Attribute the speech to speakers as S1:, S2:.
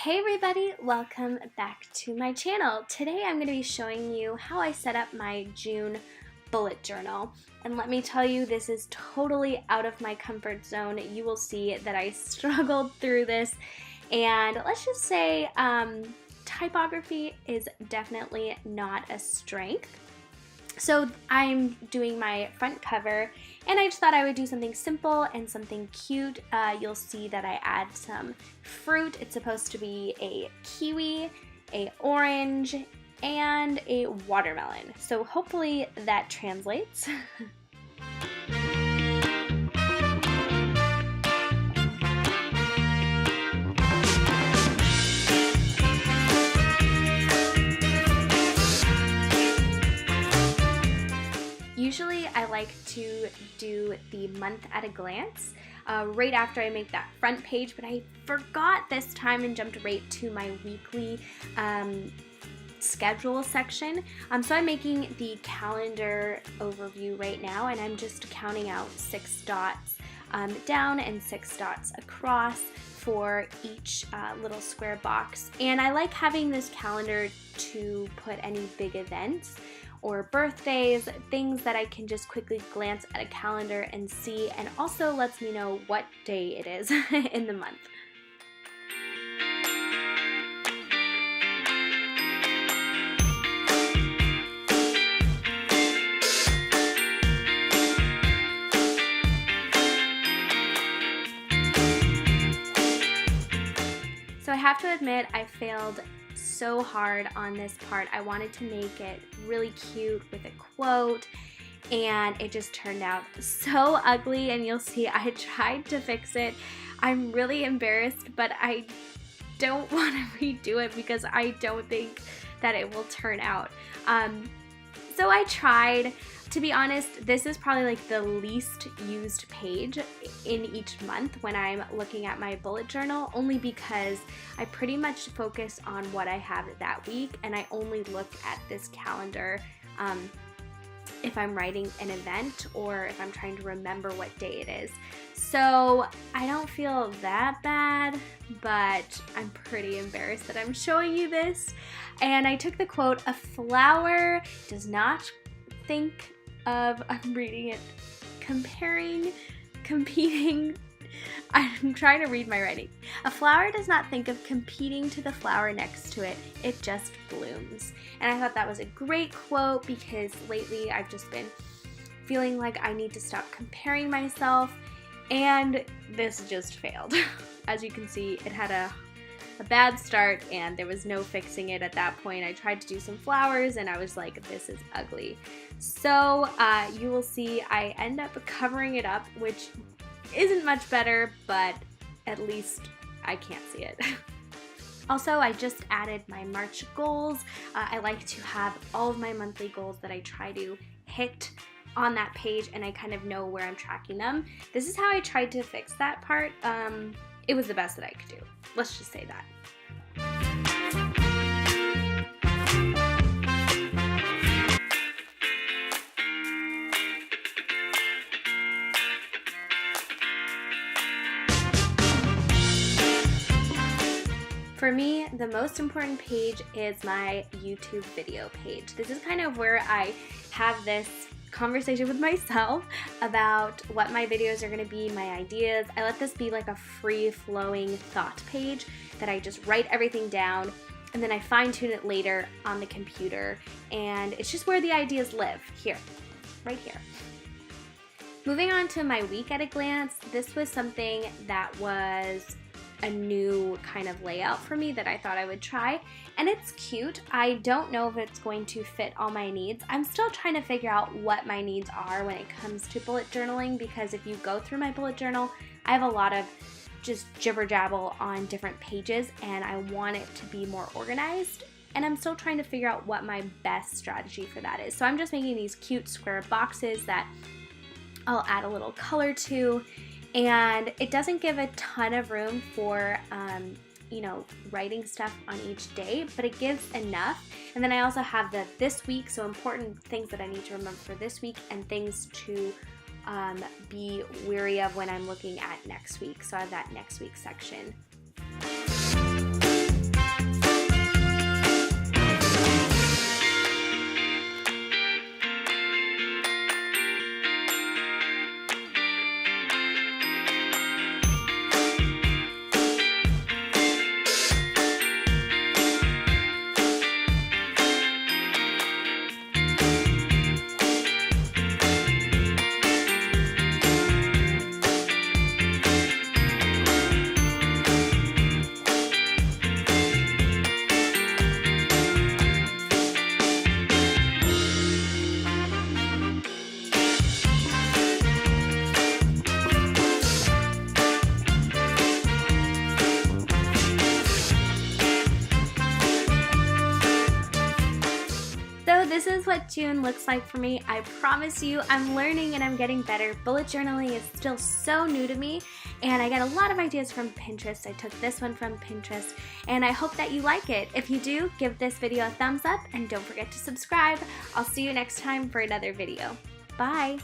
S1: Hey everybody, welcome back to my channel. Today I'm going to be showing you how I set up my June bullet journal. And let me tell you, this is totally out of my comfort zone. You will see that I struggled through this, and let's just say typography is definitely not a strength. So I'm doing my front cover, and I just thought I would do something simple and something cute. You'll see that I add some fruit. It's supposed to be a kiwi, a orange, and a watermelon. So hopefully that translates. Usually I like to do the month at a glance right after I make that front page, but I forgot this time and jumped right to my weekly schedule section. So I'm making the calendar overview right now, and I'm just counting out 6 dots down and 6 dots across for each little square box. And I like having this calendar to put any big events or birthdays, things that I can just quickly glance at a calendar and see, and also lets me know what day it is in the month. So I have to admit, I failed so hard on this part. I wanted to make it really cute with a quote, and it just turned out so ugly, and you'll see I tried to fix it. I'm really embarrassed, but I don't want to redo it because I don't think that it will turn out. So I tried. To be honest, this is probably like the least used page in each month when I'm looking at my bullet journal, only because I pretty much focus on what I have that week, and I only look at this calendar if I'm writing an event or if I'm trying to remember what day it is. So I don't feel that bad, but I'm pretty embarrassed that I'm showing you this. And I took the quote, "A flower does not think of," I'm reading it, competing, I'm trying to read my writing. "A flower does not think of competing to the flower next to it, it just blooms." And I thought that was a great quote because lately I've just been feeling like I need to stop comparing myself, and this just failed. As you can see, it had a bad start and there was no fixing it at that point. I tried to do some flowers and I was like, this is ugly. So you will see I end up covering it up, which isn't much better, but at least I can't see it. Also, I just added my March goals. I like to have all of my monthly goals that I try to hit on that page, and I kind of know where I'm tracking them. This is how I tried to fix that part. It was the best that I could do. Let's just say that. For me, the most important page is my YouTube video page. This is kind of where I have this conversation with myself about what my videos are going to be, my ideas. I let this be like a free-flowing thought page that I just write everything down, and then I fine-tune it later on the computer, and it's just where the ideas live, here, right here. Moving on to my week at a glance, this was something that was a new kind of layout for me that I thought I would try, and it's cute. I don't know if it's going to fit all my needs. I'm still trying to figure out what my needs are when it comes to bullet journaling, because if you go through my bullet journal, I have a lot of just jibber jabble on different pages, and I want it to be more organized, and I'm still trying to figure out what my best strategy for that is. So I'm just making these cute square boxes that I'll add a little color to, and it doesn't give a ton of room for you know, writing stuff on each day, but it gives enough. And then I also have the this week, so important things that I need to remember for this week, and things to be wary of when I'm looking at next week. So I have that next week section. this is what June looks like for me. I promise you, I'm learning and I'm getting better. Bullet journaling is still so new to me, and I get a lot of ideas from Pinterest. I took this one from Pinterest, and I hope that you like it. If you do, give this video a thumbs up and don't forget to subscribe. I'll see you next time for another video. Bye!